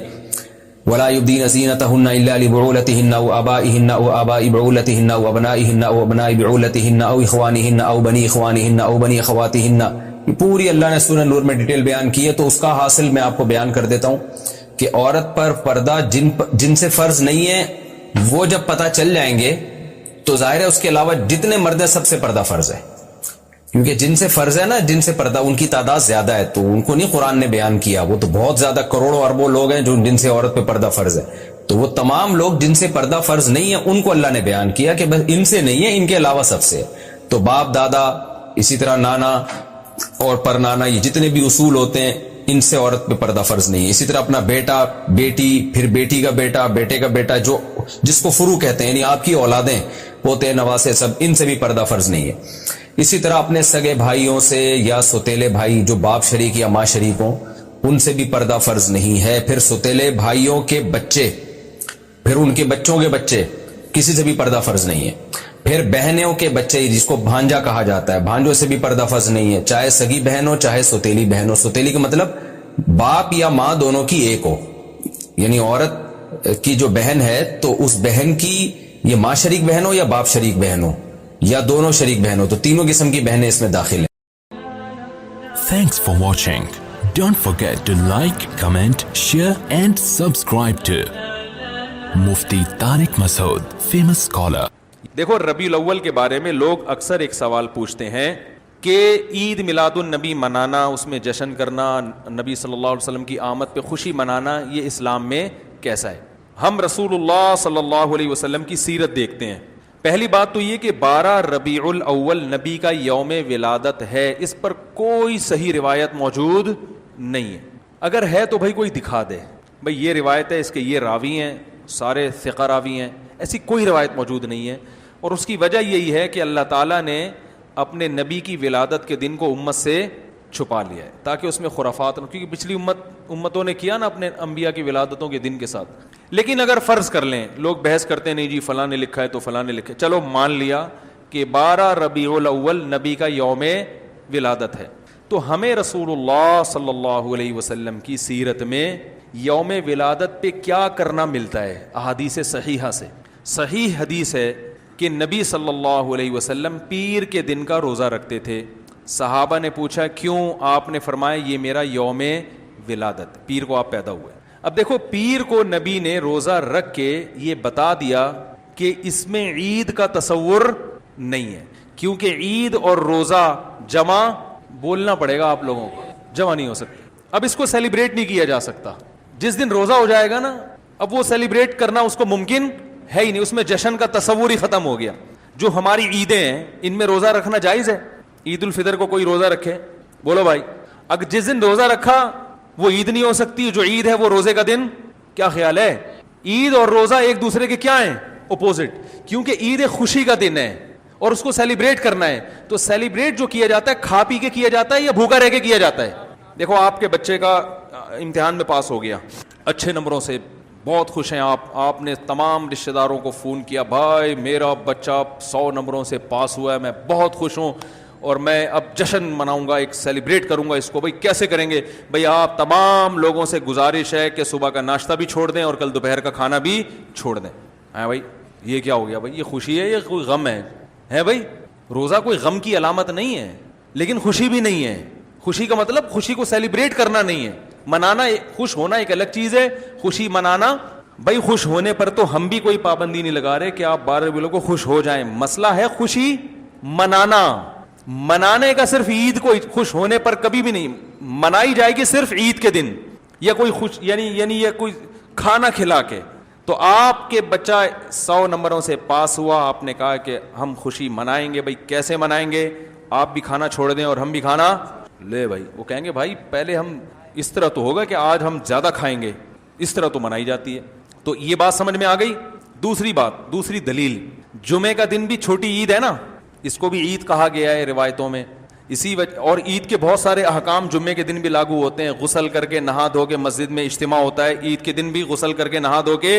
ولا یبدین زینتہن الا لبعولتہن او آبائہن او آباء بعولتہن او ابنائہن او ابناء بعولتہن او اخوانہن او بنی اخوانہن او بنی اخواتہن، یہ پوری اللہ نے سورہ نور میں ڈیٹیل بیان کی ہے۔ تو اس کا حاصل میں آپ کو بیان کر دیتا ہوں کہ عورت پر پردہ جن سے فرض نہیں ہے، وہ جب پتہ چل جائیں گے تو ظاہر ہے اس کے علاوہ جتنے مرد ہیں سب سے پردہ فرض ہے، کیونکہ جن سے فرض ہے نا، جن سے پردہ، ان کی تعداد زیادہ ہے، تو ان کو نہیں قرآن نے بیان کیا، وہ تو بہت زیادہ کروڑوں اربوں لوگ ہیں جن سے عورت پہ پردہ فرض ہے۔ تو وہ تمام لوگ جن سے پردہ فرض نہیں ہے ان کو اللہ نے بیان کیا کہ بس ان سے نہیں ہے، ان کے علاوہ سب سے۔ تو باپ، دادا، اسی طرح نانا اور پرنانا، یہ جتنے بھی اصول ہوتے ہیں ان سے عورت پہ پردہ فرض نہیں ہے۔ اسی طرح اپنا بیٹا، بیٹی، پھر بیٹی کا بیٹا، بیٹے کا بیٹا، جو جس کو فرو کہتے ہیں، یعنی آپ کی اولادیں، پوتے، نواسے، سب ان سے بھی پردہ فرض نہیں ہے۔ اسی طرح اپنے سگے بھائیوں سے یا سوتیلے بھائی جو باپ شریک یا ماں شریک ہوں، ان سے بھی پردہ فرض نہیں ہے۔ پھر سوتیلے بھائیوں کے بچے، پھر ان کے بچوں کے بچے، کسی سے بھی پردہ فرض نہیں ہے۔ پھر بہنوں کے بچے، جس کو بھانجا کہا جاتا ہے، بھانجوں سے بھی پردہ فرض نہیں ہے، چاہے سگی بہن ہو چاہے سوتیلی بہن ہو۔ سوتیلی کا مطلب باپ یا ماں دونوں کی ایک ہو، یعنی عورت کی جو بہن ہے تو اس بہن کی یہ ماں شریک بہن ہو یا باپ شریک بہن ہو یا دونوں شریک بہن ہو، تو تینوں قسم کی بہنیں اس میں داخل ہیں۔ Thanks for watching. Don't forget to like, comment, share and subscribe to Mufti Tariq Masood, famous scholar. دیکھو، ربیع الاول کے بارے میں لوگ اکثر ایک سوال پوچھتے ہیں کہ عید میلاد النبی منانا، اس میں جشن کرنا، نبی صلی اللہ علیہ وسلم کی آمد پہ خوشی منانا، یہ اسلام میں کیسا ہے؟ ہم رسول اللہ صلی اللہ علیہ وسلم کی سیرت دیکھتے ہیں۔ پہلی بات تو یہ کہ 12 ربیع الاول نبی کا یوم ولادت ہے، اس پر کوئی صحیح روایت موجود نہیں ہے۔ اگر ہے تو بھائی کوئی دکھا دے، بھائی یہ روایت ہے، اس کے یہ راوی ہیں، سارے ثقہ راوی ہیں، ایسی کوئی روایت موجود نہیں ہے۔ اور اس کی وجہ یہی ہے کہ اللہ تعالیٰ نے اپنے نبی کی ولادت کے دن کو امت سے چھپا لیا ہے تاکہ اس میں خرافات نہ، کیونکہ پچھلی امتوں نے کیا نا اپنے انبیاء کی ولادتوں کے دن کے ساتھ۔ لیکن اگر فرض کر لیں، لوگ بحث کرتے ہیں نہیں جی فلاں نے لکھا ہے تو فلاں نے لکھا ہے، چلو مان لیا کہ 12 ربیع الاول نبی کا یوم ولادت ہے، تو ہمیں رسول اللہ صلی اللہ علیہ وسلم کی سیرت میں یوم ولادت پہ کیا کرنا ملتا ہے؟ احادیث صحیحہ سے صحیح حدیث ہے کہ نبی صلی اللہ علیہ وسلم پیر کے دن کا روزہ رکھتے تھے۔ صحابہ نے پوچھا کیوں؟ آپ نے فرمایا یہ میرا یوم ولادت، پیر کو آپ پیدا ہوئے۔ اب دیکھو، پیر کو نبی نے روزہ رکھ کے یہ بتا دیا کہ اس میں عید کا تصور نہیں ہے، کیونکہ عید اور روزہ جمع بولنا پڑے گا آپ لوگوں کو، جمع نہیں ہو سکتی۔ اب اس کو سیلیبریٹ نہیں کیا جا سکتا۔ جس دن روزہ ہو جائے گا نا، اب وہ سیلیبریٹ کرنا اس کو ممکن ہے ہی نہیں، اس میں جشن کا تصور ہی ختم ہو گیا۔ جو ہماری عیدیں ہیں ان میں روزہ رکھنا جائز ہے؟ عید الفطر کو کوئی روزہ رکھے؟ بولو بھائی، اگر جس دن روزہ رکھا وہ عید نہیں ہو سکتی، جو عید ہے وہ روزے کا دن؟ کیا خیال ہے؟ عید اور روزہ ایک دوسرے کے کیا ہیں؟ اپوزٹ، کیونکہ عید خوشی کا دن ہے اور اس کو سیلیبریٹ کرنا ہے۔ تو سیلیبریٹ جو کیا جاتا ہے کھا پی کے کیا جاتا ہے یا بھوکا رہ کے کیا جاتا ہے؟ دیکھو، آپ کے بچے کا امتحان میں پاس ہو گیا اچھے نمبروں سے، بہت خوش ہیں آپ نے تمام رشتہ داروں کو فون کیا، بھائی میرا بچہ 100 نمبروں سے پاس ہوا ہے، میں بہت خوش ہوں اور میں اب جشن مناؤں گا، ایک سیلیبریٹ کروں گا اس کو۔ بھائی کیسے کریں گے؟ بھائی آپ تمام لوگوں سے گزارش ہے کہ صبح کا ناشتہ بھی چھوڑ دیں اور کل دوپہر کا کھانا بھی چھوڑ دیں۔ ہاں بھائی، یہ کیا ہو گیا بھائی؟ یہ خوشی ہے یا کوئی غم ہے بھائی؟ روزہ کوئی غم کی علامت نہیں ہے لیکن خوشی بھی نہیں ہے، خوشی کا مطلب خوشی کو سیلیبریٹ کرنا نہیں ہے, منانا. خوش ہونا ایک الگ چیز ہے, خوشی منانا. بھائی خوش ہونے پر تو ہم بھی کوئی پابندی نہیں لگا رہے کہ آپ 12 ربیع الاول کو خوش ہو جائیں, مسئلہ ہے خوشی منانا. منانے کا صرف عید کو خوش ہونے پر کبھی بھی نہیں منائی جائے گی, صرف عید کے دن, یا کوئی خوش یعنی یہ کوئی کھانا کھلا کے. تو آپ کے بچہ 100 نمبروں سے پاس ہوا, آپ نے کہا کہ ہم خوشی منائیں گے. بھائی کیسے منائیں گے؟ آپ بھی کھانا چھوڑ دیں اور ہم بھی کھانا لے. بھائی وہ کہیں گے بھائی پہلے ہم اس طرح تو ہوگا کہ آج ہم زیادہ کھائیں گے, اس طرح تو منائی جاتی ہے. تو یہ بات سمجھ میں آ گئی. دوسری بات, دوسری دلیل, جمعے کا دن بھی چھوٹی عید ہے نا, اس کو بھی عید کہا گیا ہے روایتوں میں. اسی وجہ, اور عید کے بہت سارے احکام جمعے کے دن بھی لاگو ہوتے ہیں. غسل کر کے نہا دھو کے مسجد میں اجتماع ہوتا ہے, عید کے دن بھی غسل کر کے نہا دھو کے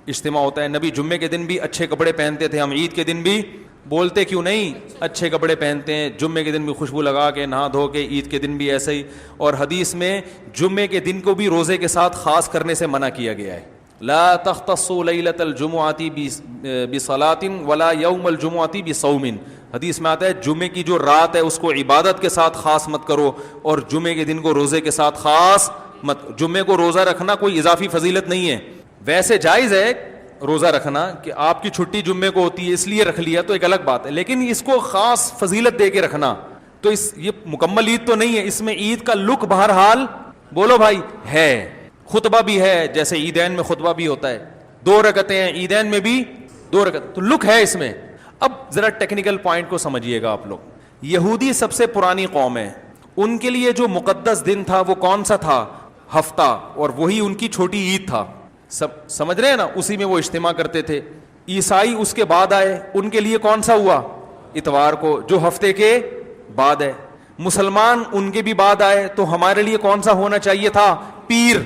اجتماع ہوتا ہے. نبی جمعے کے دن بھی اچھے کپڑے پہنتے تھے, ہم عید کے دن بھی بولتے کیوں نہیں اچھے کپڑے پہنتے ہیں. جمعے کے دن بھی خوشبو لگا کے نہا دھو کے, عید کے دن بھی ایسے ہی. اور حدیث میں جمعے کے دن کو بھی روزے کے ساتھ خاص کرنے سے منع کیا گیا ہے. لا تختصوا لیلۃ الجمعۃ بصلاۃ ولا یوم الجمعۃ بصوم. حدیث میں آتا ہے جمعے کی جو رات ہے اس کو عبادت کے ساتھ خاص مت کرو, اور جمعے کے دن کو روزے کے ساتھ خاص مت. جمعے کو روزہ رکھنا کوئی اضافی فضیلت نہیں ہے, ویسے جائز ہے روزہ رکھنا کہ آپ کی چھٹی جمعے کو ہوتی ہے اس لیے رکھ لیا تو ایک الگ بات ہے, لیکن اس کو خاص فضیلت دے کے رکھنا تو یہ مکمل عید تو نہیں ہے. اس میں عید کا لک بہرحال بولو بھائی ہے, خطبہ بھی ہے, جیسے عیدین میں خطبہ بھی ہوتا ہے, 2 رکعتیں ہیں عیدین میں بھی 2 رکعت, تو لک ہے اس میں. اب ذرا ٹیکنیکل پوائنٹ کو سمجھیے گا آپ لوگ. یہودی سب سے پرانی قوم ہے, ان کے لیے جو مقدس دن تھا وہ کون سا تھا؟ ہفتہ, اور وہی ان کی چھوٹی عید تھا. سب سمجھ رہے ہیں نا, اسی میں وہ اجتماع کرتے تھے. عیسائی اس کے بعد آئے, ان کے لیے کون سا ہوا؟ اتوار کو, جو ہفتے کے بعد ہے. مسلمان ان کے بھی بعد آئے, تو ہمارے لیے کون سا ہونا چاہیے تھا؟ پیر.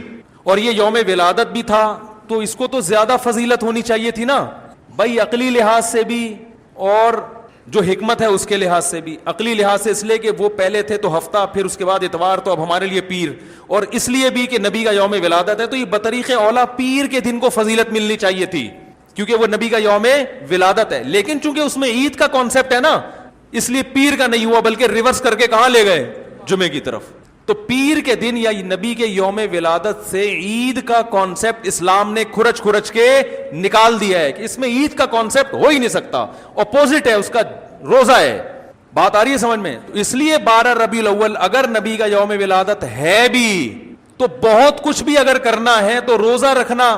اور یہ یوم ولادت بھی تھا, تو اس کو تو زیادہ فضیلت ہونی چاہیے تھی نا بھائی, عقلی لحاظ سے بھی اور جو حکمت ہے اس کے لحاظ سے بھی. عقلی لحاظ سے اس لیے کہ وہ پہلے تھے تو ہفتہ, پھر اس کے بعد اتوار, تو اب ہمارے لیے پیر. اور اس لیے بھی کہ نبی کا یوم ولادت ہے, تو یہ بطریق اولا پیر کے دن کو فضیلت ملنی چاہیے تھی, کیونکہ وہ نبی کا یوم ولادت ہے. لیکن چونکہ اس میں عید کا کانسیپٹ ہے نا, اس لیے پیر کا نہیں ہوا, بلکہ ریورس کر کے کہاں لے گئے؟ جمعے کی طرف. تو پیر کے دن یا نبی کے یوم ولادت سے عید کا کانسیپٹ اسلام نے کھرچ کے نکال دیا ہے کہ اس میں عید کا کانسیپٹ ہو ہی نہیں سکتا, اپوزٹ ہے اس کا, روزہ ہے. بات آ رہی ہے سمجھ میں؟ تو اس لیے 12 ربیع الاول اگر نبی کا یوم ولادت ہے بھی تو بہت کچھ بھی اگر کرنا ہے تو روزہ رکھنا,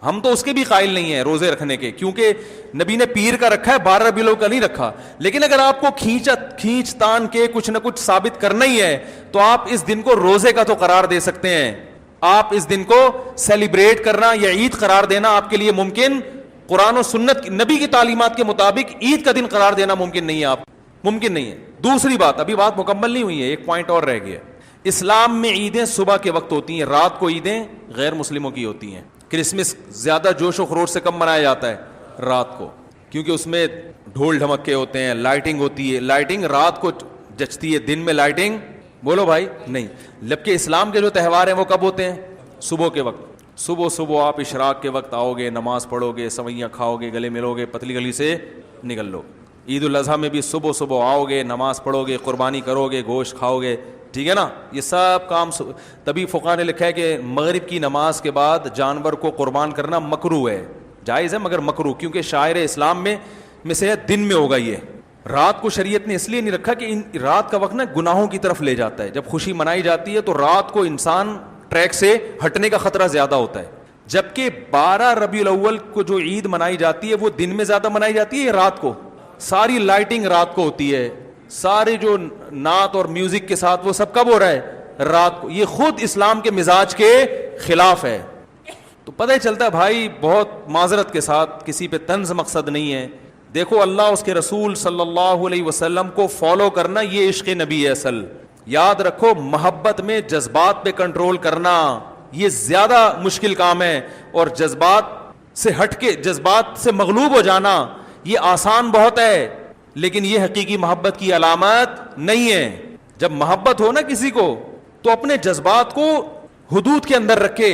ہم تو اس کے بھی قائل نہیں ہیں روزے رکھنے کے, کیونکہ نبی نے پیر کا رکھا ہے, 12 ربیع الاول کا نہیں رکھا. لیکن اگر آپ کو کھینچ تان کے کچھ نہ کچھ ثابت کرنا ہی ہے تو آپ اس دن کو روزے کا تو قرار دے سکتے ہیں. آپ اس دن کو سیلیبریٹ کرنا یا عید قرار دینا آپ کے لیے ممکن, قرآن و سنت نبی کی تعلیمات کے مطابق عید کا دن قرار دینا ممکن نہیں ہے, آپ ممکن نہیں ہے. دوسری بات, ابھی بات مکمل نہیں ہوئی ہے, ایک پوائنٹ اور رہ گیا. اسلام میں عیدیں صبح کے وقت ہوتی ہیں, رات کو عیدیں غیر مسلموں کی ہوتی ہیں. کرسمس زیادہ جوش و خروش سے کم منایا جاتا ہے رات کو, کیونکہ اس میں ڈھول ڈھمکے ہوتے ہیں, لائٹنگ ہوتی ہے. لائٹنگ رات کو جچتی ہے, دن میں لائٹنگ بولو بھائی نہیں. جبکہ اسلام کے جو تہوار ہیں وہ کب ہوتے ہیں؟ صبح کے وقت. صبح آپ اشراق کے وقت آؤ گے, نماز پڑھو گے, سوئیاں کھاؤ گے, گلے ملو گے, پتلی گلی سے نکل لو. عید الاضحیٰ میں بھی صبح آؤ گے, نماز پڑھو گے, قربانی کرو گے, گوشت کھاؤ گے, ٹھیک ہے نا. یہ سب کام تبھی فقہاء نے لکھا ہے کہ مغرب کی نماز کے بعد جانور کو قربان کرنا مکروہ ہے, جائز ہے مگر مکروہ, کیونکہ شاعر اسلام میں سے دن میں ہوگا. یہ رات کو شریعت نے اس لیے نہیں رکھا کہ رات کا وقت نا گناہوں کی طرف لے جاتا ہے. جب خوشی منائی جاتی ہے تو رات کو انسان ٹریک سے ہٹنے کا خطرہ زیادہ ہوتا ہے. جبکہ 12 ربیع الاول کو جو عید منائی جاتی ہے وہ دن میں زیادہ منائی جاتی ہے, رات کو. ساری لائٹنگ رات کو ہوتی ہے, سارے جو نعت اور میوزک کے ساتھ وہ سب کب ہو رہا ہے؟ رات کو. یہ خود اسلام کے مزاج کے خلاف ہے. تو پتہ ہی چلتا ہے بھائی, بہت معذرت کے ساتھ, کسی پہ طنز مقصد نہیں ہے. دیکھو اللہ اس کے رسول صلی اللہ علیہ وسلم کو فالو کرنا یہ عشق نبی ہے اصل. یاد رکھو, محبت میں جذبات پہ کنٹرول کرنا یہ زیادہ مشکل کام ہے, اور جذبات سے ہٹ کے جذبات سے مغلوب ہو جانا یہ آسان بہت ہے, لیکن یہ حقیقی محبت کی علامت نہیں ہے. جب محبت ہو نا کسی کو تو اپنے جذبات کو حدود کے اندر رکھے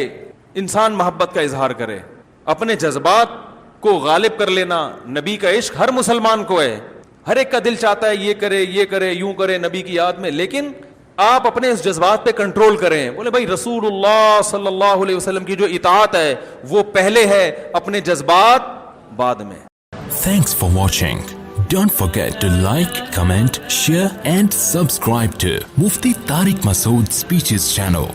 انسان محبت کا اظہار کرے, اپنے جذبات کو غالب کر لینا. نبی کا عشق ہر مسلمان کو ہے, ہر ایک کا دل چاہتا ہے یہ کرے, یوں کرے, نبی کی یاد میں, لیکن آپ اپنے اس جذبات پہ کنٹرول کریں. بولے بھائی رسول اللہ صلی اللہ علیہ وسلم کی جو اطاعت ہے وہ پہلے ہے, اپنے جذبات بعد میں. Thanks for watching. Don't forget to like, comment, share and subscribe to Mufti Tariq Masood Speeches channel.